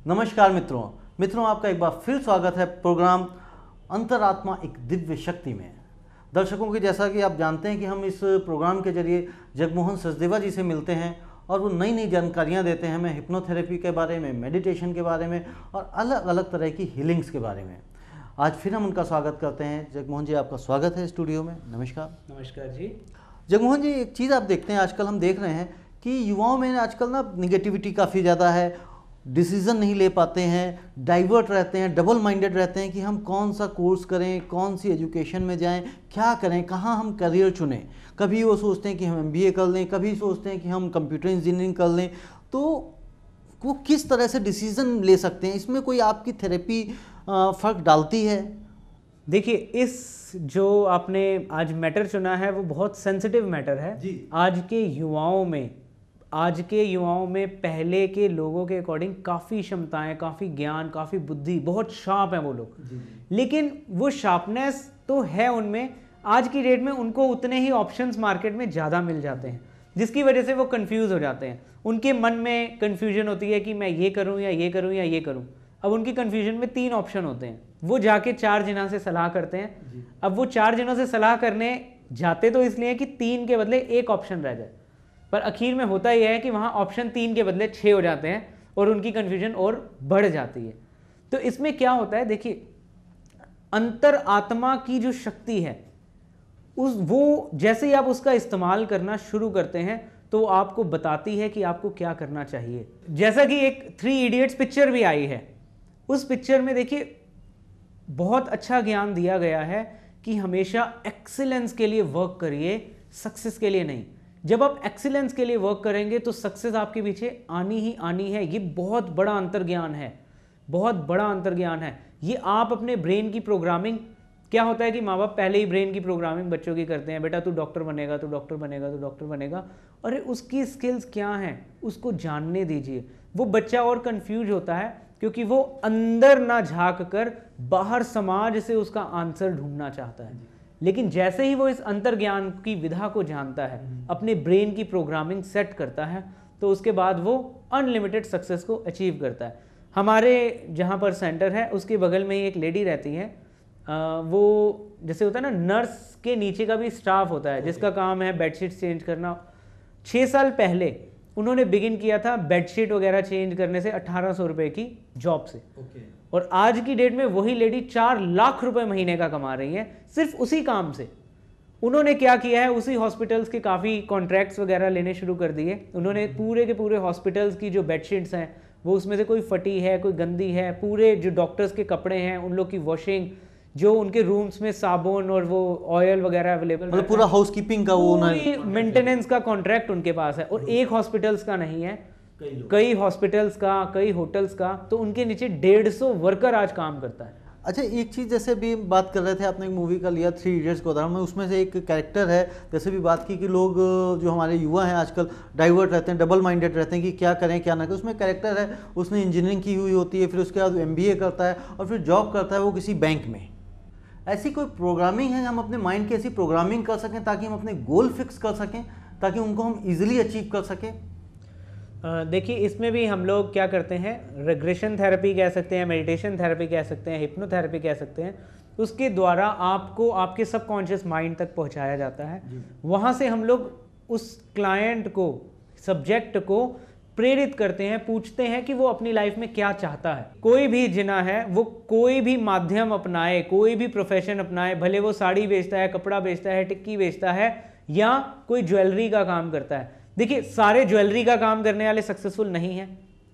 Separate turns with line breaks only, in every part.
नमस्कार मित्रों, आपका एक बार फिर स्वागत है प्रोग्राम अंतरात्मा एक दिव्य शक्ति में। दर्शकों की जैसा कि आप जानते हैं कि हम इस प्रोग्राम के जरिए जगमोहन सचदेवा जी से मिलते हैं और वो नई नई जानकारियाँ देते हैं हमें हिप्नोथेरेपी के बारे में, मेडिटेशन के बारे में और अलग अलग तरह की हीलिंग्स के बारे में। आज फिर हम उनका स्वागत करते हैं। जगमोहन जी, आपका स्वागत है स्टूडियो में। नमस्कार।
नमस्कार जी।
जगमोहन जी, एक चीज़ आप देखते हैं आजकल, हम देख रहे हैं कि युवाओं में आजकल ना निगेटिविटी काफ़ी ज़्यादा है, डिसीज़न नहीं ले पाते हैं, डाइवर्ट रहते हैं, डबल माइंडेड रहते हैं कि हम कौन सा कोर्स करें, कौन सी एजुकेशन में जाएं, क्या करें, कहाँ हम करियर चुनें। कभी वो सोचते हैं कि हम MBA कर लें, कभी सोचते हैं कि हम कंप्यूटर इंजीनियरिंग कर लें। तो वो किस तरह से डिसीज़न ले सकते हैं? इसमें कोई आपकी थेरेपी फ़र्क डालती है?
देखिए, इस जो आपने आज मैटर चुना है वो बहुत सेंसिटिव मैटर है
जी।
आज के युवाओं में पहले के लोगों के अकॉर्डिंग काफ़ी क्षमताएं, काफ़ी ज्ञान, काफ़ी बुद्धि, बहुत शार्प हैं वो लोग। लेकिन वो शार्पनेस तो है उनमें, आज की डेट में उनको उतने ही ऑप्शंस मार्केट में ज़्यादा मिल जाते हैं, जिसकी वजह से वो कंफ्यूज हो जाते हैं। उनके मन में कंफ्यूजन होती है कि मैं ये करूं या ये करूं या ये करूं। अब उनकी कंफ्यूजन में 3 ऑप्शन होते हैं। वो जाके 4 जना से सलाह करते हैं। अब वो 4 जनों से सलाह करने जाते तो इसलिए कि 3 के बदले 1 ऑप्शन रह जाए, पर आखिर में होता यह है कि वहाँ ऑप्शन 3 के बदले 6 हो जाते हैं और उनकी कन्फ्यूजन और बढ़ जाती है। तो इसमें क्या होता है, देखिए, अंतर आत्मा की जो शक्ति है वो जैसे ही आप उसका इस्तेमाल करना शुरू करते हैं तो आपको बताती है कि आपको क्या करना चाहिए। जैसा कि एक 3 इडियट्स पिक्चर भी आई है, उस पिक्चर में देखिए बहुत अच्छा ज्ञान दिया गया है कि हमेशा एक्सीलेंस के लिए वर्क करिए, सक्सेस के लिए नहीं। जब आप एक्सीलेंस के लिए वर्क करेंगे तो सक्सेस आपके पीछे आनी ही आनी है। ये बहुत बड़ा अंतर्ज्ञान है, बहुत बड़ा अंतर्ज्ञान है। ये आप अपने ब्रेन की प्रोग्रामिंग, क्या होता है कि माँ बाप पहले ही ब्रेन की प्रोग्रामिंग बच्चों की करते हैं, बेटा तू डॉक्टर बनेगा, तू डॉक्टर बनेगा, तू डॉक्टर बनेगा। अरे उसकी स्किल्स क्या हैं उसको जानने दीजिए। वो बच्चा और कंफ्यूज होता है क्योंकि वो अंदर ना झांक कर बाहर समाज से उसका आंसर ढूंढना चाहता है। लेकिन जैसे ही वो इस अंतर्ज्ञान की विधा को जानता है, अपने ब्रेन की प्रोग्रामिंग सेट करता है, तो उसके बाद वो अनलिमिटेड सक्सेस को अचीव करता है। हमारे जहाँ पर सेंटर है उसके बगल में ही एक लेडी रहती है। वो जैसे होता है ना, नर्स के नीचे का भी स्टाफ होता है जिसका काम है बेडशीट चेंज करना। 6 साल पहले उन्होंने बिगिन किया था बेडशीट वगैरह चेंज करने से 1800 रुपये की जॉब से। और आज की डेट में वही लेडी 4 लाख रुपए महीने का कमा रही है सिर्फ उसी काम से। उन्होंने क्या किया है, उसी हॉस्पिटल्स के काफ़ी कॉन्ट्रैक्ट्स वगैरह लेने शुरू कर दिए। उन्होंने पूरे के पूरे हॉस्पिटल्स की जो बेडशीट्स हैं वो उसमें से कोई फटी है, कोई गंदी है, पूरे जो डॉक्टर्स के कपड़े हैं उन लोग की वॉशिंग, जो उनके रूम्स में साबुन और वो ऑयल वगैरह अवेलेबल, मतलब
पूरा हाउसकीपिंग का वो
मेंटेनेंस का कॉन्ट्रैक्ट उनके पास है। और एक हॉस्पिटल्स का नहीं है, कई हॉस्पिटल्स का, कई होटल्स का। तो उनके नीचे 150 वर्कर आज काम करता है।
अच्छा, एक चीज़ जैसे भी बात कर रहे थे, आपने एक मूवी का लिया 3 इडियट्स को उदाहरण में, उसमें से एक कैरेक्टर है, जैसे भी बात की कि लोग जो हमारे युवा हैं आजकल डाइवर्ट रहते हैं, डबल माइंडेड रहते हैं कि क्या करें क्या ना करें। उसमें कैरेक्टर है, उसने इंजीनियरिंग की हुई होती है, फिर उसके बाद MBA करता है और फिर जॉब करता है वो किसी बैंक में। ऐसी कोई प्रोग्रामिंग है, हम अपने माइंड की ऐसी प्रोग्रामिंग कर सकें ताकि हम अपने गोल फिक्स कर सकें, ताकि उनको हम ईजिली अचीव कर सकें?
देखिए, इसमें भी हम लोग क्या करते हैं, रिग्रेशन थेरेपी कह सकते हैं, मेडिटेशन थेरेपी कह सकते हैं, हिप्नोथेरेपी कह सकते हैं। उसके द्वारा आपको आपके सबकॉन्शियस माइंड तक पहुंचाया जाता है। वहाँ से हम लोग उस क्लाइंट को, सब्जेक्ट को प्रेरित करते हैं, पूछते हैं कि वो अपनी लाइफ में क्या चाहता है। कोई भी जिना है वो कोई भी माध्यम अपनाए, कोई भी प्रोफेशन अपनाए, भले वो साड़ी बेचता है, कपड़ा बेचता है, टिक्की बेचता है या कोई ज्वेलरी का काम करता है। देखिए, सारे ज्वेलरी का काम करने वाले सक्सेसफुल नहीं हैं,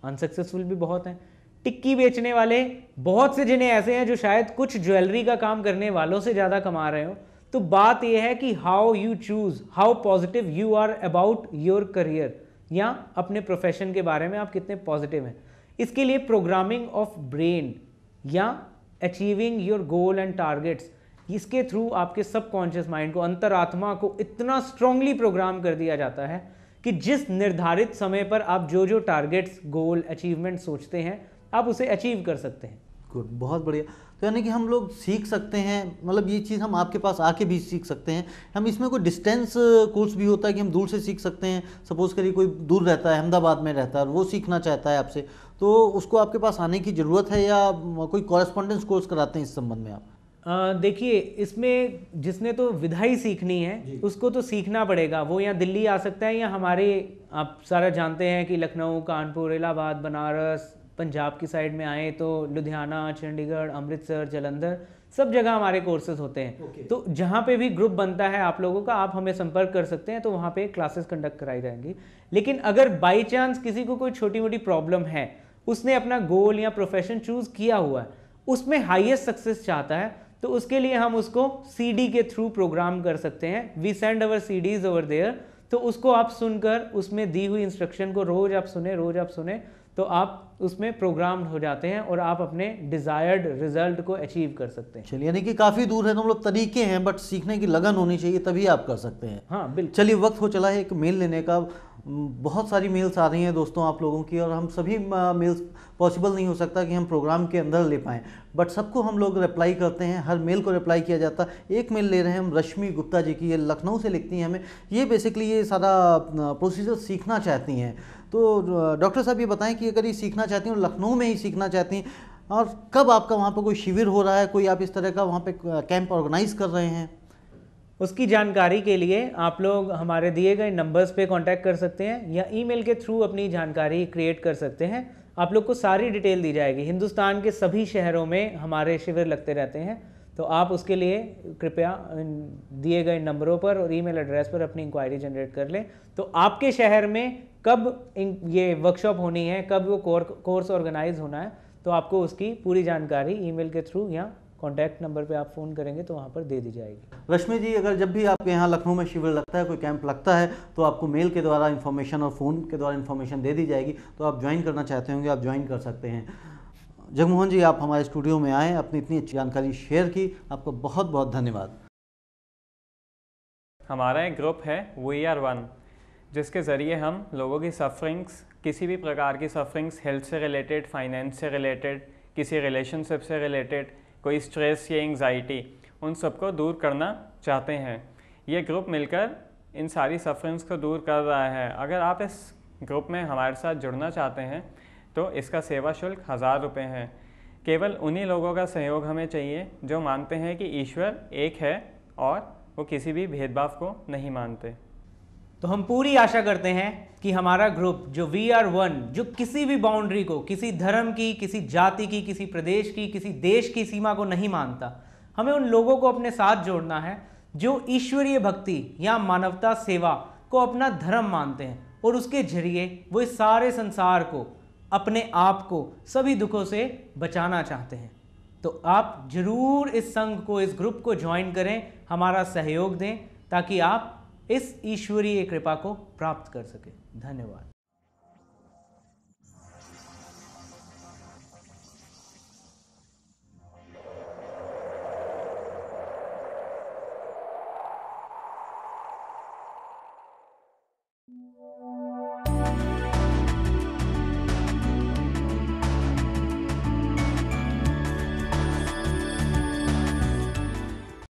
अनसक्सेसफुल भी बहुत हैं। टिक्की बेचने वाले बहुत से जिन्हें ऐसे हैं जो शायद कुछ ज्वेलरी का काम करने वालों से ज़्यादा कमा रहे हो। तो बात यह है कि how you choose, how positive you are about your career या अपने प्रोफेशन के बारे में आप कितने पॉजिटिव हैं। इसके लिए प्रोग्रामिंग ऑफ ब्रेन या achieving your goal and targets, इसके थ्रू आपके सबकॉन्शियस माइंड को, अंतरात्मा को इतना स्ट्रांगली प्रोग्राम कर दिया जाता है कि जिस निर्धारित समय पर आप जो जो टारगेट्स, गोल, अचीवमेंट सोचते हैं, आप उसे अचीव कर सकते हैं।
गुड, बहुत बढ़िया। तो यानी कि हम लोग सीख सकते हैं, मतलब ये चीज़ हम आपके पास आके भी सीख सकते हैं। हम इसमें कोई डिस्टेंस कोर्स भी होता है कि हम दूर से सीख सकते हैं। सपोज़ करिए कोई दूर रहता है, अहमदाबाद में रहता है और वो सीखना चाहता है आपसे, तो उसको आपके पास आने की ज़रूरत है या कोई कॉरेस्पॉन्डेंस कोर्स कराते हैं इस संबंध में आप?
देखिए, इसमें जिसने तो विधाई सीखनी है उसको तो सीखना पड़ेगा, वो या दिल्ली आ सकता है या हमारे, आप सारा जानते हैं कि लखनऊ, कानपुर, इलाहाबाद, बनारस, पंजाब की साइड में आए तो लुधियाना, चंडीगढ़, अमृतसर, जालंधर, सब जगह हमारे कोर्सेज होते हैं। तो जहाँ पे भी ग्रुप बनता है आप लोगों का, आप हमें संपर्क कर सकते हैं, तो वहाँ पे क्लासेस कंडक्ट कराई जाएंगी। लेकिन अगर बाई चांस किसी को कोई छोटी मोटी प्रॉब्लम है, उसने अपना गोल या प्रोफेशन चूज किया हुआ है, उसमें हाईएस्ट सक्सेस चाहता है, तो उसके लिए हम उसको सीडी के थ्रू प्रोग्राम कर सकते हैं। We send our CDs over there, तो उसको आप सुनकर उसमें दी हुई इंस्ट्रक्शन को रोज आप सुने तो आप उसमें प्रोग्राम्ड हो जाते हैं और आप अपने डिजायर्ड रिजल्ट को अचीव कर सकते हैं।
चलिए, यानी कि काफ़ी दूर है तो मतलब तरीके हैं, बट सीखने की लगन होनी चाहिए तभी आप कर सकते हैं।
हाँ बिल्कुल।
चलिए, वक्त हो चला है एक मेल लेने का। बहुत सारी मेल्स आ रही हैं दोस्तों आप लोगों की, और हम सभी मेल्स पॉसिबल नहीं हो सकता कि हम प्रोग्राम के अंदर ले पाएँ, बट सबको हम लोग रिप्लाई करते हैं, हर मेल को रिप्लाई किया जाता है। एक मेल ले रहे हैं हम रश्मि गुप्ता जी की, ये लखनऊ से लिखती हैं हमें। ये बेसिकली ये सारा प्रोसीजर सीखना चाहती हैं। तो डॉक्टर साहब ये बताएं कि अगर ये सीखना चाहती हैं और लखनऊ में ही सीखना चाहती हैं, और कब आपका वहाँ पर कोई शिविर हो रहा है, कोई आप इस तरह का वहाँ पे कैंप ऑर्गेनाइज कर रहे हैं?
उसकी जानकारी के लिए आप लोग हमारे दिए गए नंबर्स पे कांटेक्ट कर सकते हैं या ईमेल के थ्रू अपनी जानकारी क्रिएट कर सकते हैं। आप लोग को सारी डिटेल दी जाएगी। हिंदुस्तान के सभी शहरों में हमारे शिविर लगते रहते हैं, तो आप उसके लिए कृपया दिए गए नंबरों पर और ईमेल एड्रेस पर अपनी इंक्वायरी जनरेट कर लें। तो आपके शहर में कब ये वर्कशॉप होनी है, कब वो कोर्स ऑर्गेनाइज होना है, तो आपको उसकी पूरी जानकारी ईमेल के थ्रू या कॉन्टैक्ट नंबर पे आप फ़ोन करेंगे तो वहाँ पर दे दी जाएगी।
रश्मि जी, अगर जब भी आपके यहाँ लखनऊ में शिविर लगता है, कोई कैंप लगता है, तो आपको मेल के द्वारा इन्फॉर्मेशन और फ़ोन के द्वारा इन्फॉर्मेशन दे दी जाएगी, तो आप ज्वाइन करना चाहते होंगे, आप ज्वाइन कर सकते हैं। जगमोहन जी, आप हमारे स्टूडियो में आए, अपनी इतनी अच्छी जानकारी शेयर की, आपको बहुत बहुत धन्यवाद।
हमारा एक ग्रुप है We Are One, जिसके ज़रिए हम लोगों की सफरिंग्स, किसी भी प्रकार की सफरिंग्स, हेल्थ से रिलेटेड, फाइनेंस से रिलेटेड, किसी रिलेशनशिप से रिलेटेड, कोई स्ट्रेस या एंग्जाइटी, उन सबको दूर करना चाहते हैं। ये ग्रुप मिलकर इन सारी सफरिंग्स को दूर कर रहा है। अगर आप इस ग्रुप में हमारे साथ जुड़ना चाहते हैं तो इसका सेवा शुल्क 1000 रुपये है। केवल उन्हीं लोगों का सहयोग हमें चाहिए जो मानते हैं कि ईश्वर एक है और वो किसी भी भेदभाव को नहीं मानते।
तो हम पूरी आशा करते हैं कि हमारा ग्रुप जो We Are One, जो किसी भी बाउंड्री को, किसी धर्म की, किसी जाति की, किसी प्रदेश की, किसी देश की सीमा को नहीं मानता, हमें उन लोगों को अपने साथ जोड़ना है जो ईश्वरीय भक्ति या मानवता सेवा को अपना धर्म मानते हैं और उसके जरिए वो इस सारे संसार को, अपने आप को सभी दुखों से बचाना चाहते हैं। तो आप जरूर इस संघ को, इस ग्रुप को ज्वाइन करें, हमारा सहयोग दें ताकि आप इस ईश्वरीय कृपा को प्राप्त कर सकें। धन्यवाद।